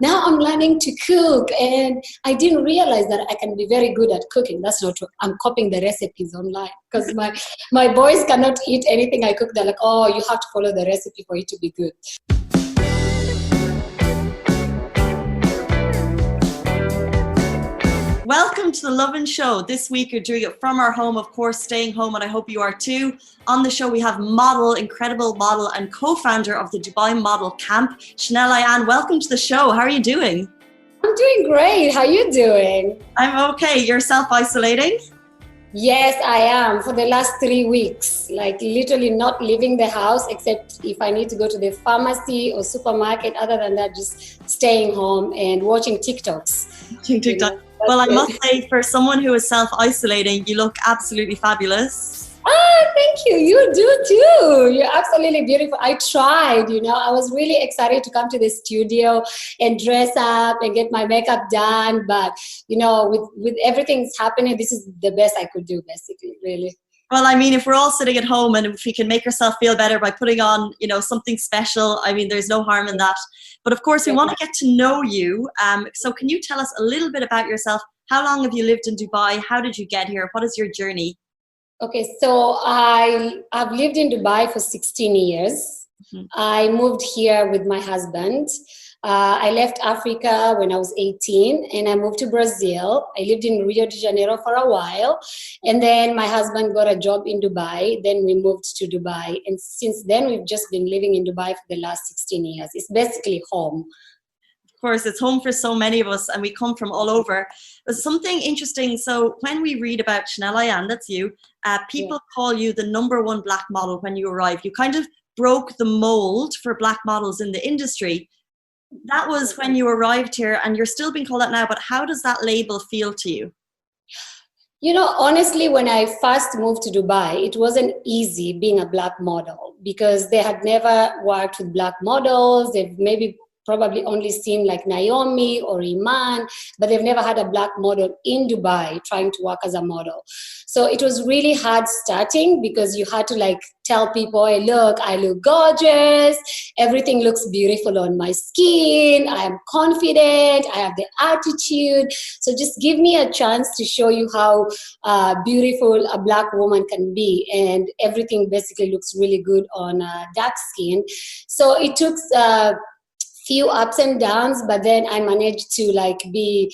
now I'm learning to cook, and I didn't realize that I can be very good at cooking. That's not true. I'm copying the recipes online because my boys cannot eat anything I cook. They're like, oh, you have to follow the recipe for it to be good. Welcome to the Lovin show. This week you're doing it from our home, of course, staying home, and I hope you are too. On the show we have incredible model and co-founder of the Dubai Model Camp, Ayan. Welcome to the show. How are you doing? I'm doing great. How are you doing? I'm okay. You're self-isolating? Yes, I am. For the last 3 weeks, like literally not leaving the house except if I need to go to the pharmacy or supermarket. Other than that, just staying home and watching TikToks. Watching TikTok. Well, I must say, for someone who is self-isolating, you look absolutely fabulous. Thank you. You do too. You're absolutely beautiful. I tried, I was really excited to come to the studio and dress up and get my makeup done. But, with everything that's happening, this is the best I could do, basically, really. Well, I mean, if we're all sitting at home and if we can make ourselves feel better by putting on, something special, I mean, there's no harm in that. But of course, we want to get to know you. So can you tell us a little bit about yourself? How long have you lived in Dubai? How did you get here? What is your journey? Okay, so I've lived in Dubai for 16 years. Mm-hmm. I moved here with my husband. I left Africa when I was 18 and I moved to Brazil. I lived in Rio de Janeiro for a while, and then my husband got a job in Dubai. Then we moved to Dubai, and since then we've just been living in Dubai for the last 16 years. It's basically home. Of course, it's home for so many of us, and we come from all over. But something interesting, so when we read about Ayan, that's you, people call you the #1 black model when you arrived. You kind of broke the mold for black models in the industry. That was when you arrived here, and you're still being called that now, but how does that label feel to you? Honestly, when I first moved to Dubai, it wasn't easy being a black model because they had never worked with black models. They've maybe probably only seen like Naomi or Iman, but they've never had a black model in Dubai trying to work as a model. So it was really hard starting because you had to tell people, hey, look, I look gorgeous. Everything looks beautiful on my skin. I am confident. I have the attitude. So just give me a chance to show you how beautiful a black woman can be. And everything basically looks really good on dark skin. So it took few ups and downs, but then I managed to be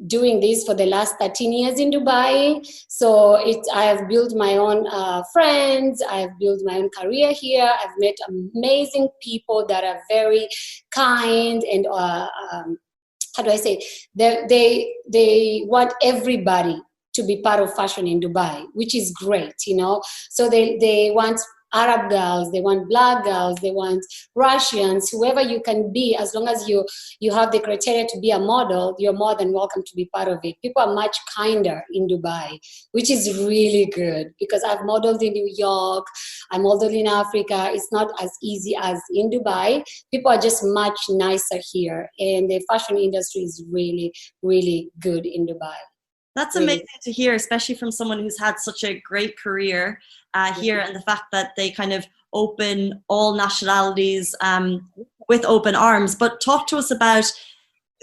doing this for the last 13 years in Dubai. So I have built my own friends. I've built my own career here. I've met amazing people that are very kind and how do I say? They want everybody to be part of fashion in Dubai, which is great, So they want Arab girls, they want black girls, they want Russians, whoever you can be, as long as you have the criteria to be a model, you're more than welcome to be part of it. People are much kinder in Dubai, which is really good because I've modeled in New York, I modeled in Africa. It's not as easy as in Dubai. People are just much nicer here, and the fashion industry is really, really good in Dubai. That's amazing to hear, especially from someone who's had such a great career here, and the fact that they kind of open all nationalities with open arms. But talk to us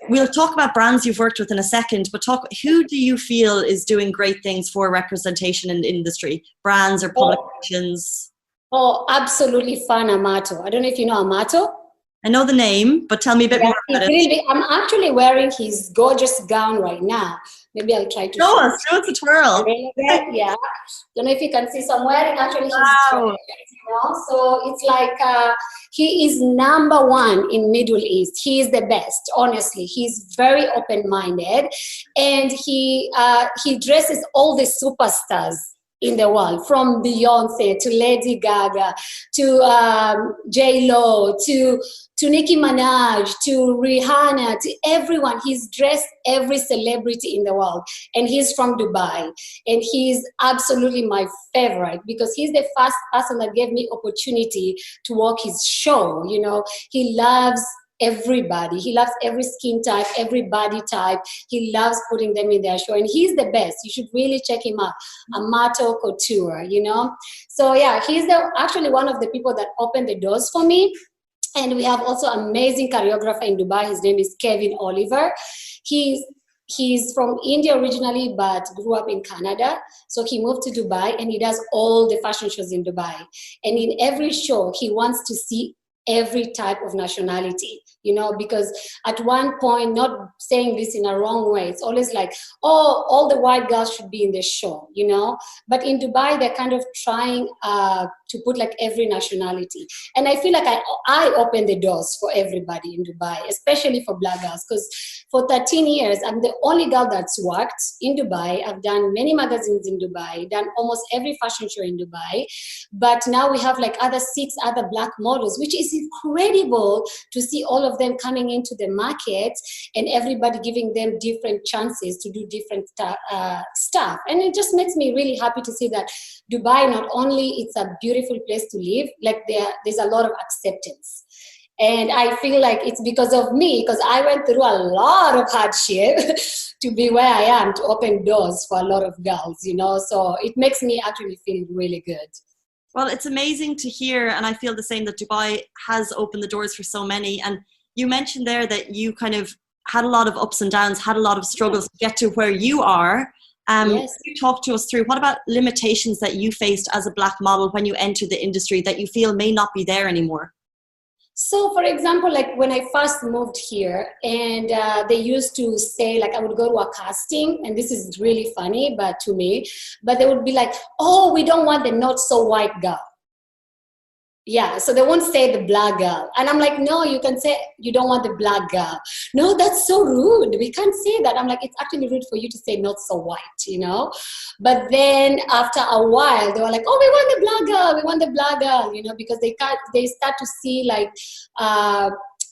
we'll talk about brands you've worked with in a second, but who do you feel is doing great things for representation in the industry, brands or publications? Oh, absolutely fun, Amato. I don't know if you know Amato. I know the name, but tell me a bit more about it. I'm actually wearing his gorgeous gown right now. Maybe I'll try to show us a twirl. Yeah. Don't know if you can see. So I'm wearing actually his dress, So it's he is #1 in Middle East. He is the best, honestly. He's very open-minded, and he dresses all the superstars in the world, from Beyonce to Lady Gaga to J-Lo to Nicki Minaj to Rihanna to everyone. He's dressed every celebrity in the world, and he's from Dubai, and he's absolutely my favorite because he's the first person that gave me opportunity to walk his show. He loves everybody. He loves every skin type, every body type. He loves putting them in their show, and he's the best. You should really check him out. Amato Couture, So yeah, he's actually one of the people that opened the doors for me. And we have also amazing choreographer in Dubai. His name is Kevin Oliver. He's from India originally, but grew up in Canada. So he moved to Dubai and he does all the fashion shows in Dubai. And in every show, he wants to see every type of nationality, you know, because at one point, not saying this in a wrong way, it's always like, oh, all the white girls should be in this show, you know. But in Dubai, they're kind of trying to put like every nationality. And I feel like I open the doors for everybody in Dubai, especially for Black girls, because for 13 years, I'm the only girl that's worked in Dubai. I've done many magazines in Dubai, done almost every fashion show in Dubai. But now we have like 6 other Black models, which is incredible to see all of them coming into the market and everybody giving them different chances to do different stuff. And it just makes me really happy to see that Dubai, not only it's a beautiful place to live, like there's a lot of acceptance. And I feel like it's because of me, because I went through a lot of hardship to be where I am, to open doors for a lot of girls, you know. So it makes me actually feel really good. Well, it's amazing to hear, and I feel the same, that Dubai has opened the doors for so many. And you mentioned there that you kind of had a lot of ups and downs, had a lot of struggles to get to where you are. Yes. Can you talk to us through what about limitations that you faced as a Black model when you entered the industry that you feel may not be there anymore? So, for example, like when I first moved here, and they used to say, like, I would go to a casting, and this is really funny, but to me, but they would be like, oh, we don't want the not so white girl. Yeah, so they won't say the Black girl. And I'm like, no, you can say you don't want the Black girl. No, that's so rude. We can't say that. I'm like, it's actually rude for you to say not so white, you know? But then after a while, they were like, oh, we want the Black girl. We want the Black girl, you know, because they start to see like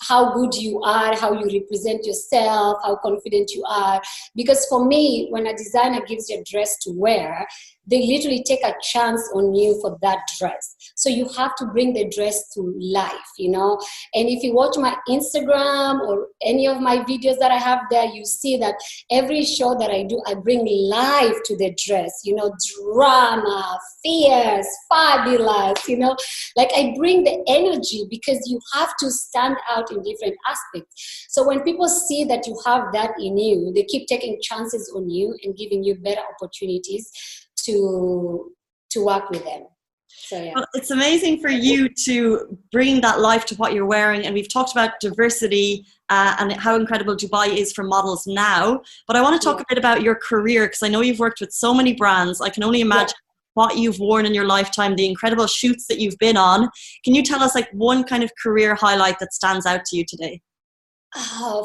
how good you are, how you represent yourself, how confident you are. Because for me, when a designer gives you a dress to wear, they literally take a chance on you for that dress. So you have to bring the dress to life, you know. And if you watch my Instagram or any of my videos that I have there, you see that every show that I do, I bring life to the dress, you know, drama, fierce, fabulous, you know. Like I bring the energy because you have to stand out in different aspects. So when people see that you have that in you, they keep taking chances on you and giving you better opportunities to work with them. So yeah. Well, it's amazing for you to bring that life to what you're wearing, and we've talked about diversity and how incredible Dubai is for models now, but I want to talk a bit about your career, because I know you've worked with so many brands. I can only imagine what you've worn in your lifetime, the incredible shoots that you've been on. Can you tell us like one kind of career highlight that stands out to you today?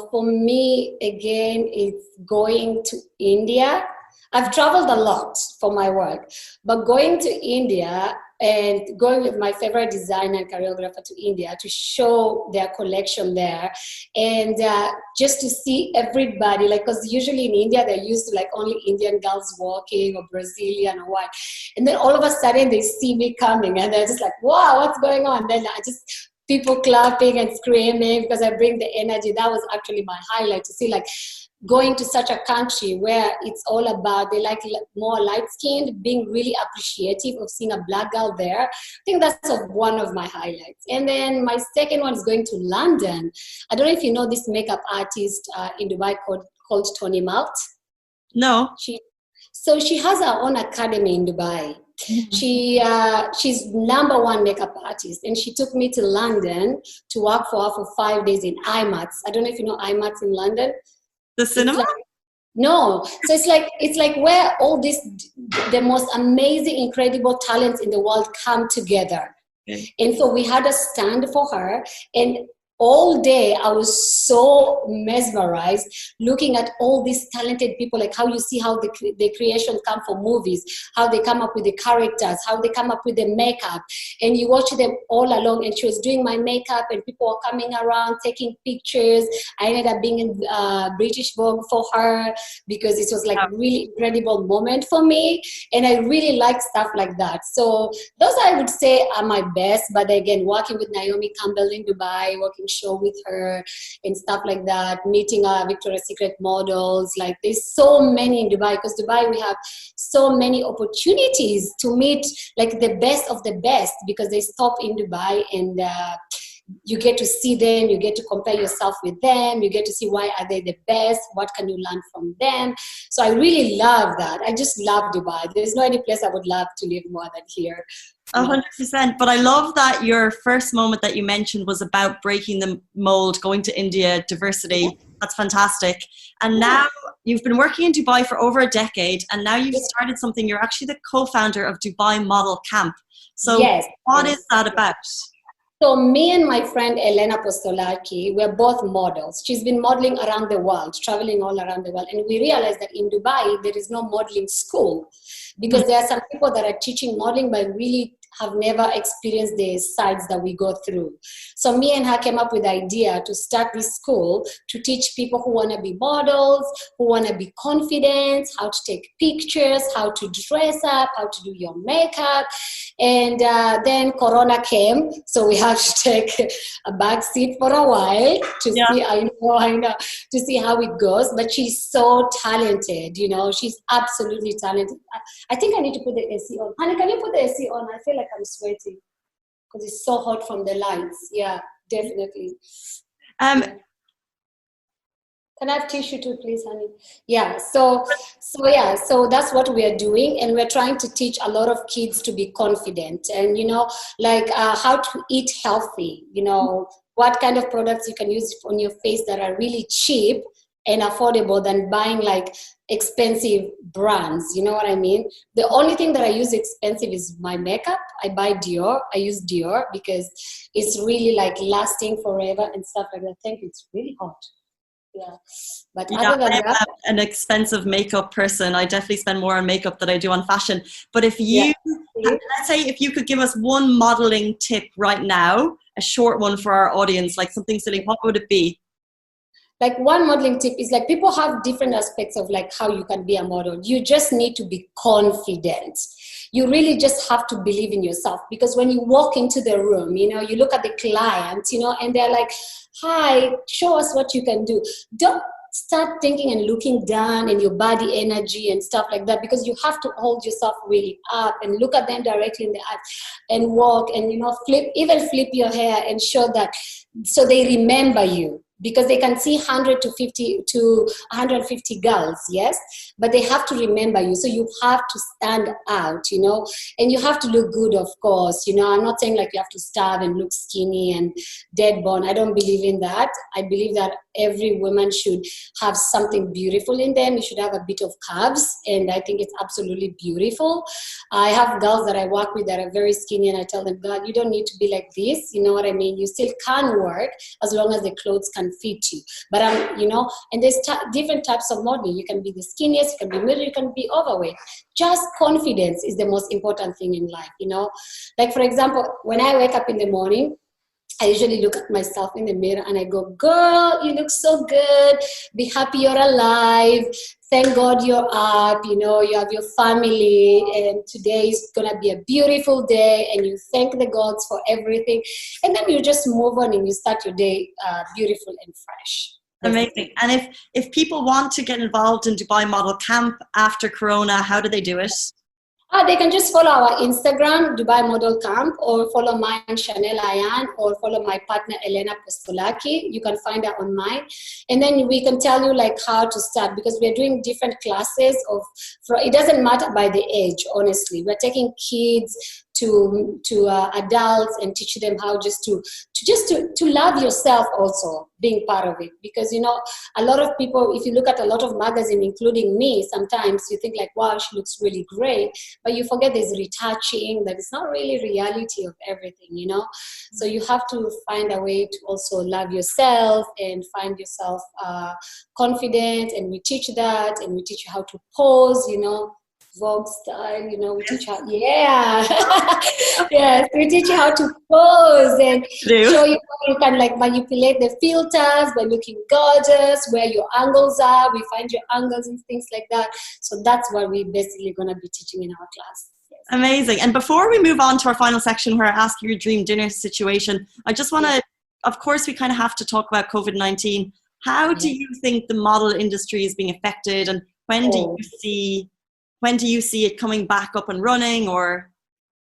For me, again, it's going to India. I've traveled a lot for my work, but going to India and going with my favorite designer and choreographer to India to show their collection there, and just to see everybody, like, because usually in India they're used to like only Indian girls walking or Brazilian or what, and then all of a sudden they see me coming and they're just like, wow, what's going on? Then people clapping and screaming because I bring the energy. That was actually my highlight, to see like going to such a country where it's all about, they like more light-skinned, being really appreciative of seeing a Black girl there. I think that's one of my highlights. And then my second one is going to London. I don't know if you know this makeup artist in Dubai called Tony Malt. No. So she has her own academy in Dubai. She's #1 makeup artist, and she took me to London to work for her for 5 days in IMAX. I don't know if you know IMAX in London. The cinema? No. So it's like where all the most amazing, incredible talents in the world come together. Okay. And so we had a stand for her, and all day I was so mesmerized looking at all these talented people, like how you see how the creation come from movies, how they come up with the characters, how they come up with the makeup, and you watch them all along. And she was doing my makeup and people were coming around taking pictures. I ended up being in British Vogue for her because it was like a really incredible moment for me, and I really like stuff like that. So those I would say are my best. But again, working with Naomi Campbell in Dubai, working show with her and stuff like that, meeting our Victoria's Secret models. Like there's so many in Dubai, because Dubai we have so many opportunities to meet like the best of the best, because they stop in Dubai and you get to see them, you get to compare yourself with them, you get to see why are they the best, what can you learn from them. So I really love that. I just love Dubai. There's no any place I would love to live more than here. 100%. But I love that your first moment that you mentioned was about breaking the mold, going to India, diversity. Yeah. That's fantastic. And now you've been working in Dubai for over a decade, and now you've started something. You're actually the co-founder of Dubai Model Camp. So what is that about? So me and my friend Elena Postolaki, we're both models. She's been modeling around the world, traveling all around the world. And we realized that in Dubai, there is no modeling school because there are some people that are teaching modeling but really have never experienced the sides that we go through. So me and her came up with the idea to start this school to teach people who want to be models, who want to be confident, how to take pictures, how to dress up, how to do your makeup. And then Corona came, so we had to take a back seat for a while to see, I know, to see how it goes. But she's so talented, you know, she's absolutely talented. I think I need to put the AC on. Honey, can you put the AC on? I feel like I'm sweating because it's so hot from the lights. Yeah, definitely. Can I have tissue too, please, honey? Yeah, so that's what we are doing, and we're trying to teach a lot of kids to be confident and, you know, like how to eat healthy, you know, what kind of products you can use on your face that are really cheap and affordable than buying like expensive brands, you know what I mean? The only thing that I use expensive is my makeup. I buy Dior. I use Dior because it's really like lasting forever and stuff like that. I think it's really hot. Yeah, but other than that, I'm an expensive makeup person. I definitely spend more on makeup than I do on fashion. But if you, let's say, if you could give us one modeling tip right now, a short one for our audience, like something silly, what would it be? Like one modeling tip is like people have different aspects of like how you can be a model. You just need to be confident. You really just have to believe in yourself, because when you walk into the room, you know, you look at the client, you know, and they're like, hi, show us what you can do. Don't start thinking and looking down and your body energy and stuff like that, because you have to hold yourself really up and look at them directly in the eyes and walk and, you know, flip your hair and show that, so they remember you. Because they can see 100 to 50 to 150 girls, yes? But they have to remember you. So you have to stand out, you know? And you have to look good, of course. You know, I'm not saying like you have to starve and look skinny and dead bone. I don't believe in that. I believe that every woman should have something beautiful in them. You should have a bit of carbs. And I think it's absolutely beautiful. I have girls that I work with that are very skinny, and I tell them, God, you don't need to be like this. You know what I mean? You still can work as long as the clothes can fit you. But I'm, you know, and there's different types of modeling. You can be the skinniest, you can be middle, you can be overweight. Just confidence is the most important thing in life, you know. Like, for example, when I wake up in the morning, I usually look at myself in the mirror and I go, girl, you look so good. Be happy you're alive. Thank God you're up. You know, you have your family, and today is going to be a beautiful day, and you thank the gods for everything. And then you just move on and you start your day beautiful and fresh. Amazing. And if people want to get involved in Dubai Model Camp after Corona, how do they do it? They can just follow our Instagram, Dubai Model Camp, or follow mine, Chanel Ayan, or follow my partner, Elena Postolaki. You can find her on mine. And then we can tell you like how to start, because we're doing different classes it doesn't matter by the age, honestly. We're taking kids to adults and teach them how just to love yourself also, being part of it. Because, you know, a lot of people, if you look at a lot of magazines, including me, sometimes you think like, wow, she looks really great, but you forget there's retouching, that it's not really reality of everything, you know. So you have to find a way to also love yourself and find yourself confident, and we teach that, and we teach you how to pose, you know, Vogue style, you know, we teach how, yes, we teach you how to pose and show you how you can like manipulate the filters by looking gorgeous, where your angles are, we find your angles and things like that. So that's what we're basically going to be teaching in our class. Yes. Amazing. And before we move on to our final section where I ask you your dream dinner situation, I just want to, of course, we kind of have to talk about COVID-19. How do you think the model industry is being affected, and when do you see it coming back up and running? Or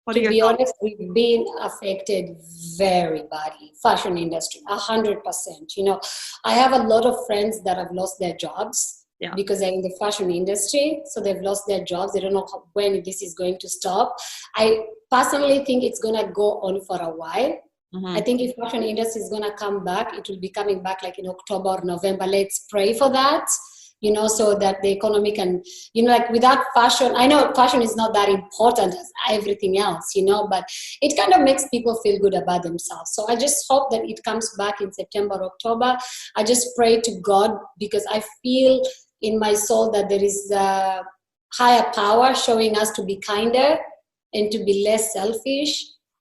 What are To your be thoughts? honest, we've been affected very badly. Fashion industry, 100%. You know, I have a lot of friends that have lost their jobs Yeah. because they're in the fashion industry. So they've lost their jobs. They don't know when this is going to stop. I personally think it's going to go on for a while. I think if fashion industry is going to come back, it will be coming back like in October or November. Let's pray for that, you know, so that the economy can, you know, like without fashion, I know fashion is not that important as everything else, you know, but it kind of makes people feel good about themselves. So I just hope that it comes back in September, October. I just pray to God because I feel in my soul that there is a higher power showing us to be kinder and to be less selfish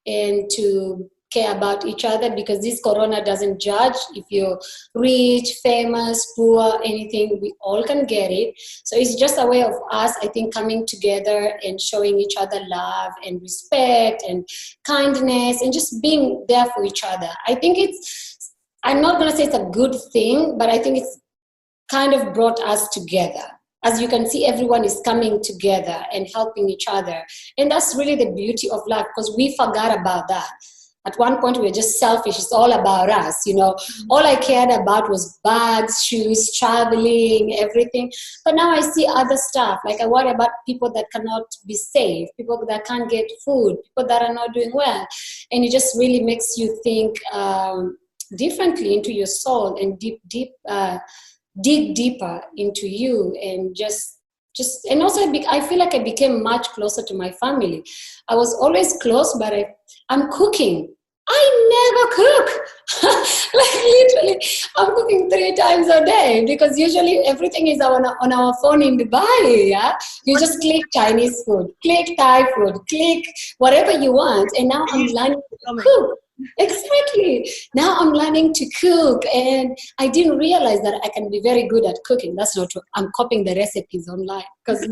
and to care about each other, because this corona doesn't judge if you're rich, famous, poor, anything. We all can get it. So it's just a way of us, I think, coming together and showing each other love and respect and kindness and just being there for each other. I think it's, I'm not going to say it's a good thing, but I think it's kind of brought us together. As you can see, everyone is coming together and helping each other. And that's really the beauty of life, because we forgot about that. At one point, we were just selfish. It's all about us, you know. All I cared about was bags, shoes, traveling, everything. But now I see other stuff. Like I worry about people that cannot be safe, people that can't get food, people that are not doing well. And it just really makes you think differently into your soul and dig deeper into you, and just and also I feel like I became much closer to my family. I was always close, but I'm cooking. I never cook. Like literally, I'm cooking 3 times a day because usually everything is on our phone in Dubai. Yeah, you just click Chinese food, click Thai food, click whatever you want, and now I'm learning to cook. Exactly. Now I'm learning to cook, and I didn't realize that I can be very good at cooking. That's not true. I'm copying the recipes online because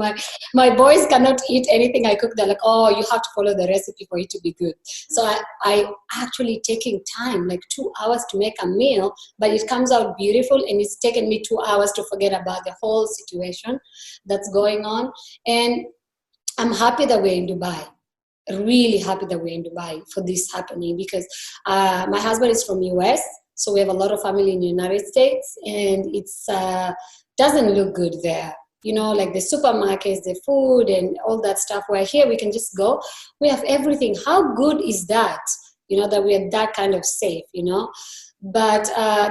my boys cannot eat anything I cook. They're like, oh, you have to follow the recipe for it to be good. So I actually taking time, like 2 hours to make a meal, but it comes out beautiful, and it's taken me 2 hours to forget about the whole situation that's going on. And I'm happy that we're in Dubai. Really happy that we're in Dubai for this happening, because my husband is from US, so we have a lot of family in the United States, and it's doesn't look good there. You know, like the supermarkets, the food, and all that stuff. Where here we can just go, we have everything. How good is that? You know, that we are that kind of safe. You know, but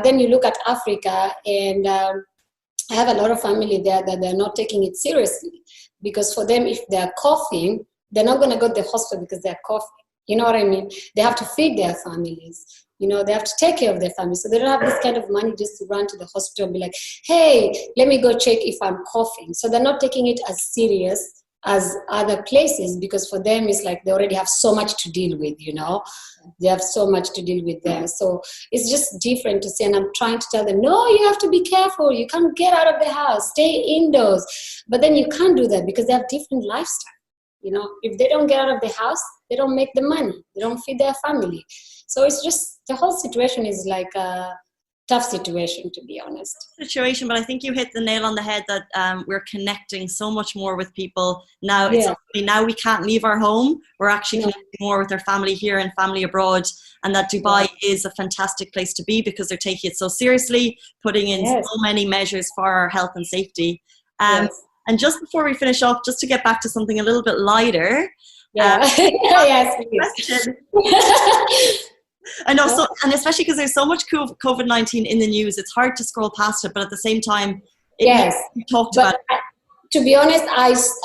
then you look at Africa, and I have a lot of family there that they're not taking it seriously, because for them, if they're coughing, they're not going to go to the hospital because they're coughing. You know what I mean? They have to feed their families. You know, they have to take care of their families. So they don't have this kind of money just to run to the hospital and be like, hey, let me go check if I'm coughing. So they're not taking it as serious as other places, because for them it's like they already have so much to deal with, you know. They have so much to deal with there. So it's just different to say, and I'm trying to tell them, no, you have to be careful. You can't get out of the house. Stay indoors. But then you can't do that because they have different lifestyle. You know, if they don't get out of the house, they don't make the money. They don't feed their family. So it's just, the whole situation is like a tough situation, to be honest. Situation, but I think you hit the nail on the head that we're connecting so much more with people now. Yeah. It's now we can't leave our home. We're actually connecting more with our family here and family abroad, and that Dubai is a fantastic place to be because they're taking it so seriously, putting in so many measures for our health and safety. And just before we finish off, just to get back to something a little bit lighter. Yes, question. I know, so, and especially because there's so much COVID-19 in the news, it's hard to scroll past it, but at the same time, we talked about it. To be honest,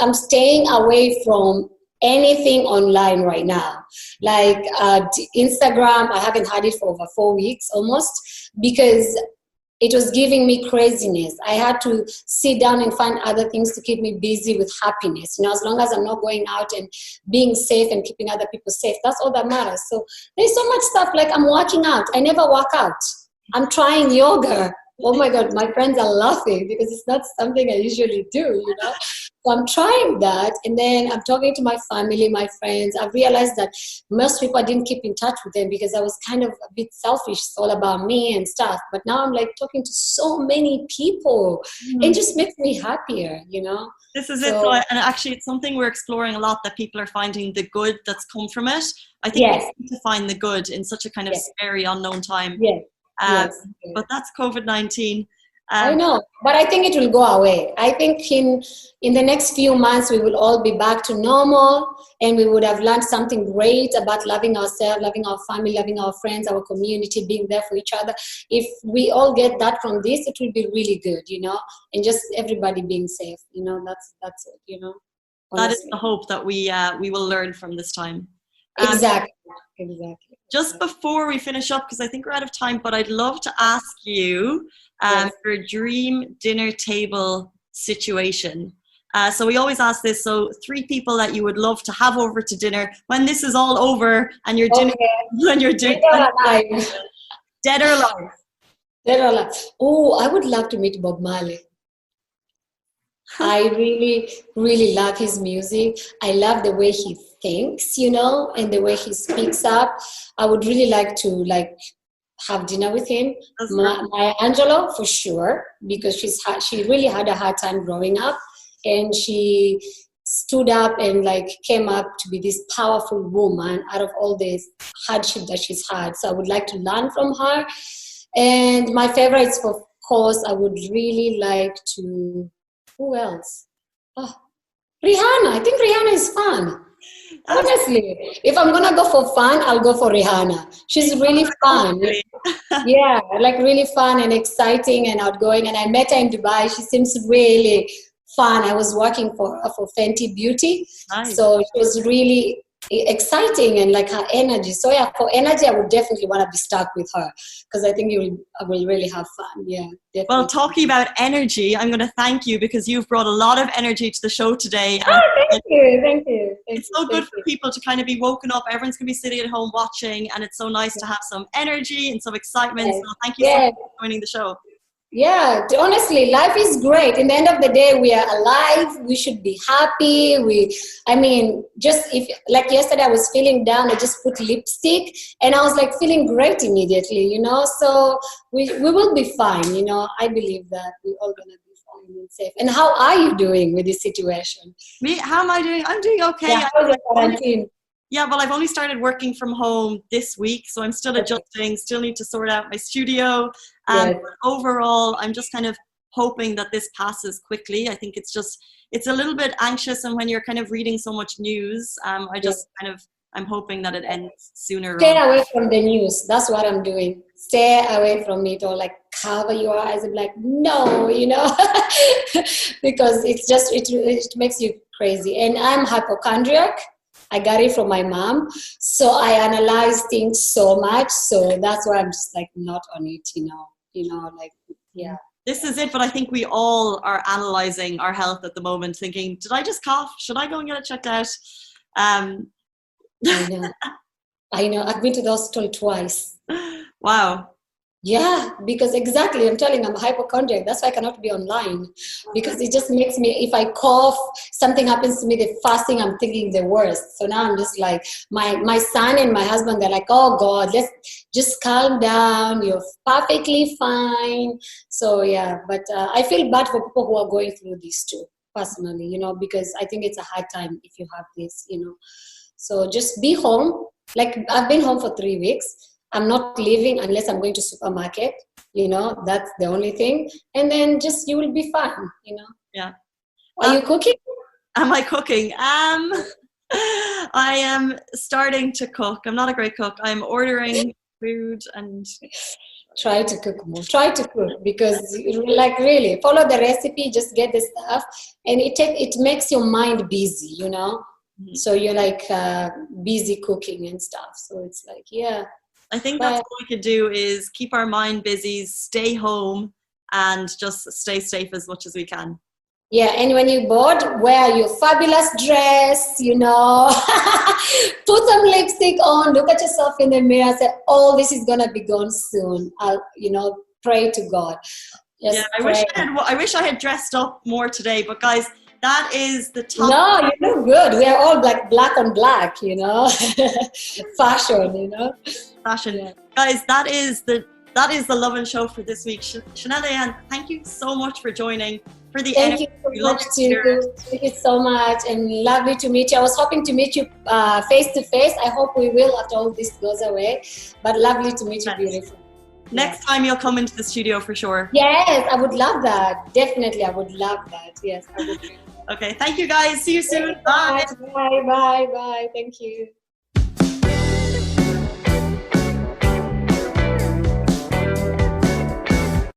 I'm staying away from anything online right now. Like Instagram, I haven't had it for over 4 weeks almost, because it was giving me craziness. I had to sit down and find other things to keep me busy with happiness. You know, as long as I'm not going out and being safe and keeping other people safe, that's all that matters. So there's so much stuff, like I'm working out. I never work out. I'm trying yoga. Oh my God, my friends are laughing because it's not something I usually do, you know. So I'm trying that, and then I'm talking to my family, my friends. I've realized that most people I didn't keep in touch with them because I was kind of a bit selfish. It's all about me and stuff. But now I'm like talking to so many people. It just makes me happier, you know. This is it. So So, and actually, it's something we're exploring a lot, that people are finding the good that's come from it. I think we yes, need to find the good in such a kind of yes, scary, unknown time. yes, Um, yes. but that's COVID-19. I Um, know, but I think it will go away. I think in the next few months we will all be back to normal, and we would have learned something great about loving ourselves, loving our family, loving our friends, our community, being there for each other. If we all get that from this, it will be really good, you know, and just everybody being safe, you know. That's it, you know. that is Honestly, the hope that we will learn from this time. Um, exactly, exactly. just before we finish up, because I think we're out of time, but I'd love to ask you Yes. your dream dinner table situation. So we always ask this. So 3 people that you would love to have over to dinner when this is all over, and your dinner, Okay. when you're Dead or alive? dead or alive. Dead or alive? Oh, I would love to meet Bob Marley. I really, really love his music. I love the way he thinks, you know, and the way he speaks up. I would really like to have dinner with him. That's great. My Angela, for sure, because she really had a hard time growing up, and she stood up and came up to be this powerful woman out of all this hardship that she's had. So I would like to learn from her. And my favorites, of course, I would really like to. Who else? Oh, Rihanna. I think Rihanna is fun. Honestly, if I'm gonna go for fun, I'll go for Rihanna. She's really fun. Yeah, really fun and exciting and outgoing. And I met her in Dubai. She seems really fun. I was working for her for Fenty Beauty, Nice. so she was really exciting and her energy. So yeah, for energy, I would definitely want to be stuck with her because I think I will really have fun. Yeah, definitely. Well, talking about energy, I'm going to thank you because you've brought a lot of energy to the show today. And thank you. It's so good for people to kind of be woken up. Everyone's going to be sitting at home watching, and it's so nice to have some energy and some excitement. Yes. So thank you so much for joining the show. Yeah, honestly, life is great. In the end of the day, we are alive. We should be happy. Just if yesterday I was feeling down, I just put lipstick and I was feeling great immediately, you know. So we will be fine, you know. I believe that we're all gonna be fine and safe. And how are you doing with this situation? Me? How am I doing? I'm doing okay. Yeah, how's the quarantine? Yeah, well, I've only started working from home this week, so I'm still adjusting, still need to sort out my studio. Yes. But overall, I'm just kind of hoping that this passes quickly. I think it's a little bit anxious, and when you're kind of reading so much news, I'm hoping that it ends sooner. Stay away from the news. That's what I'm doing. Stay away from it, or cover your eyes and no, you know, because it makes you crazy. And I'm hypochondriac. I got it from my mom. So I analyze things so much. So that's why I'm just not on it, yeah. This is it, but I think we all are analyzing our health at the moment, thinking, did I just cough? Should I go and get it checked out? I know. I've been to the hospital twice. Wow. Yeah, because exactly, I'm telling you, I'm a hypochondriac. That's why I cannot be online, because it just makes me, if I cough, something happens to me, the first thing I'm thinking the worst. So now I'm just my son and my husband, they're oh God, let's just calm down. You're perfectly fine. So yeah, but I feel bad for people who are going through this too, personally, you know, because I think it's a hard time if you have this, you know. So just be home. I've been home for 3 weeks. I'm not leaving unless I'm going to supermarket, you know, that's the only thing. And then you will be fine, you know. Yeah. Are you cooking? Am I cooking? I am starting to cook. I'm not a great cook. I'm ordering food and... Try to cook more. Try to cook because really follow the recipe, just get the stuff. And it makes your mind busy, you know. Mm-hmm. So you're busy cooking and stuff. So it's yeah. I think that's all we could do is keep our mind busy, stay home, and just stay safe as much as we can. Yeah, and when you're bored, wear your fabulous dress, you know, put some lipstick on, look at yourself in the mirror, say, oh, this is going to be gone soon. pray to God. Just pray. I wish I had dressed up more today, but guys, that is the top. No, you look good. We are all black on black, you know. Fashion, you know. Fashion. Yeah. Guys, that is the Lovin show for this week. Chanel, Ayan, thank you so much for joining. For the Thank you so much too. Thank you so much, and lovely to meet you. I was hoping to meet you face to face. I hope we will after all this goes away. But lovely to meet you, beautiful. Next time you'll come into the studio for sure. Yes, I would love that. Definitely, I would love that. Yes, I would. Okay, thank you guys. See you soon. Bye. Bye. Thank you.